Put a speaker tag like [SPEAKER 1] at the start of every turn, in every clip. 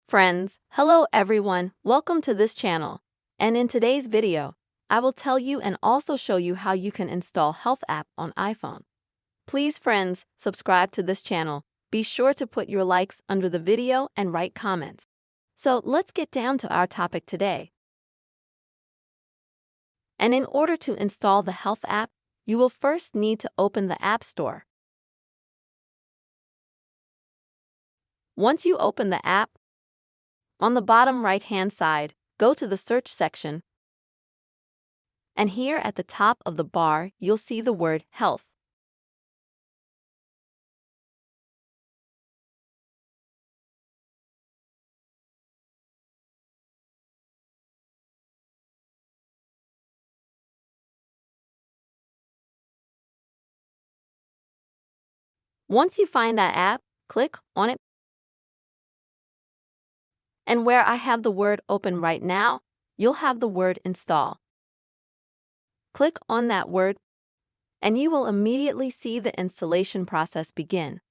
[SPEAKER 1] Friends, hello everyone, welcome to this channel. And in today's video, I will tell you and also show you how you can install Health app on iPhone. Please friends, subscribe to this channel. Be sure to put your likes under the video and write comments. So let's get down to our topic today. And in order to install the Health app, you will first need to open the App Store. Once you open the app, on the bottom right-hand side, go to the search section. And here at the top of the bar, you'll see the word Health. Once you find that app, click on it. And where I have the word open right now, you'll have the word install. Click on that word, and you will immediately see the installation process begin.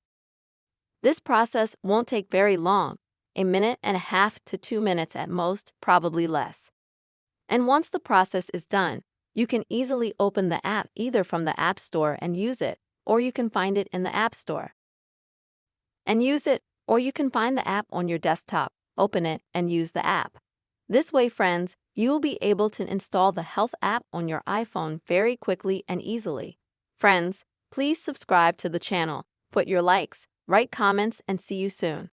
[SPEAKER 1] This process won't take very long, 1.5 to 2 minutes at most, probably less. And once the process is done, you can easily open the app either from the App Store and use it, or you can find it in the App Store and use it, or you can find the app on your desktop, open it, and use the app. This way, friends, you will be able to install the Health app on your iPhone very quickly and easily. Friends, please subscribe to the channel, put your likes, write comments, and see you soon.